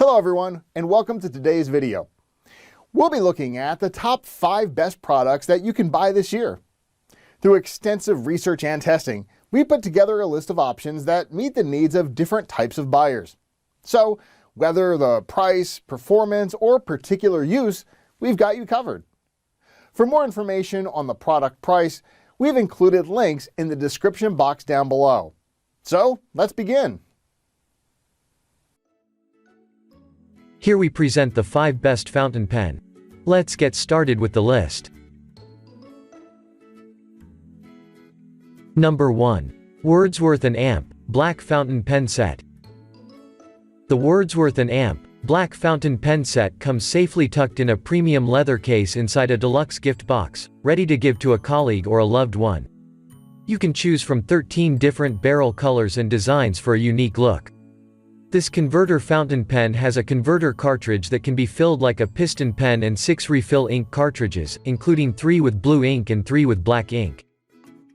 Hello everyone, and welcome to today's video. We'll be looking at the top 5 best products that you can buy this year. Through extensive research and testing, we put together a list of options that meet the needs of different types of buyers. So, whether the price, performance, or particular use, we've got you covered. For more information on the product price, we've included links in the description box down below. So, let's begin. Here we present the 5 best fountain pen. Let's get started with the list. Number 1. Wordsworth & Amp Black Fountain Pen Set. The Wordsworth & Amp Black Fountain Pen Set comes safely tucked in a premium leather case inside a deluxe gift box, ready to give to a colleague or a loved one. You can choose from 13 different barrel colors and designs for a unique look. This converter fountain pen has a converter cartridge that can be filled like a piston pen and 6 refill ink cartridges, including 3 with blue ink and 3 with black ink.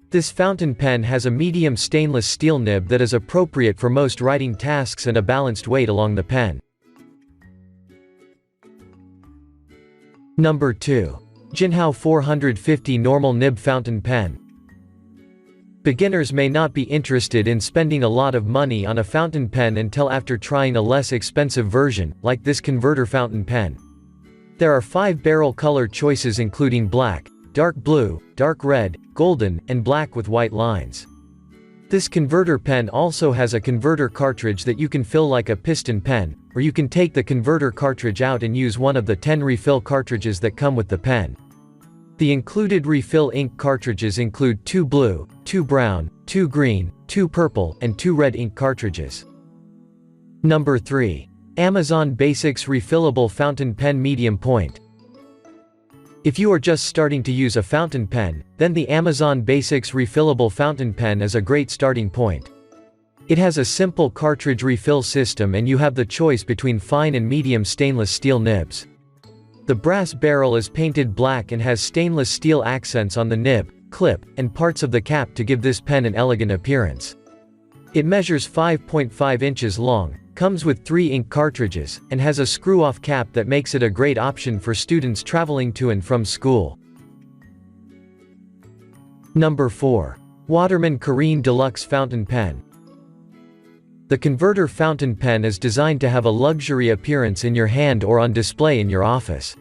This fountain pen has a medium stainless steel nib that is appropriate for most writing tasks and a balanced weight along the pen. Number 2. Jinhao 450 Normal Nib Fountain Pen. Beginners may not be interested in spending a lot of money on a fountain pen until after trying a less expensive version, like this converter fountain pen. There are 5 barrel color choices including black, dark blue, dark red, golden, and black with white lines. This converter pen also has a converter cartridge that you can fill like a piston pen, or you can take the converter cartridge out and use one of the 10 refill cartridges that come with the pen. The included refill ink cartridges include 2 blue, 2 brown, 2 green, 2 purple, and 2 red ink cartridges. Number 3. Amazon Basics Refillable Fountain Pen Medium Point. If you are just starting to use a fountain pen, then the Amazon Basics Refillable Fountain Pen is a great starting point. It has a simple cartridge refill system and you have the choice between fine and medium stainless steel nibs. The brass barrel is painted black and has stainless steel accents on the nib, clip, and parts of the cap to give this pen an elegant appearance. It measures 5.5 inches long, comes with 3 ink cartridges, and has a screw-off cap that makes it a great option for students traveling to and from school. Number 4. Waterman Caren Deluxe Fountain Pen. The converter fountain pen is designed to have a luxury appearance in your hand or on display in your office.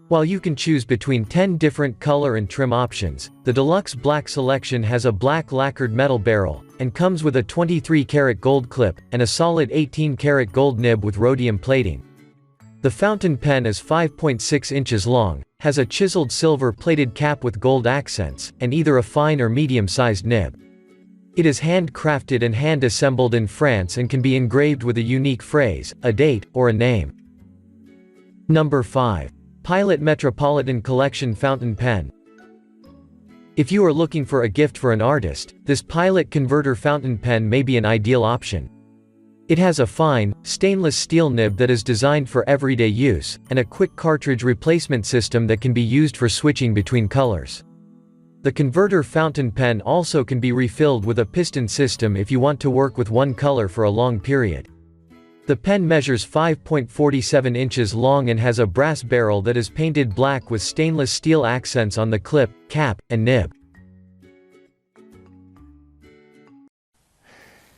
While you can choose between 10 different color and trim options, the Deluxe Black selection has a black lacquered metal barrel, and comes with a 23-karat gold clip, and a solid 18-karat gold nib with rhodium plating. The fountain pen is 5.6 inches long, has a chiseled silver-plated cap with gold accents, and either a fine or medium-sized nib. It is handcrafted and hand-assembled in France and can be engraved with a unique phrase, a date, or a name. Number 5. Pilot Metropolitan Collection Fountain Pen. If you are looking for a gift for an artist, this Pilot converter fountain pen may be an ideal option. It has a fine, stainless steel nib that is designed for everyday use, and a quick cartridge replacement system that can be used for switching between colors. The converter fountain pen also can be refilled with a piston system if you want to work with one color for a long period. The pen measures 5.47 inches long and has a brass barrel that is painted black with stainless steel accents on the clip, cap, and nib.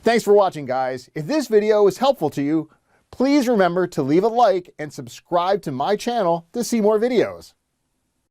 Thanks for watching, guys. If this video was helpful to you, please remember to leave a like and subscribe to my channel to see more videos.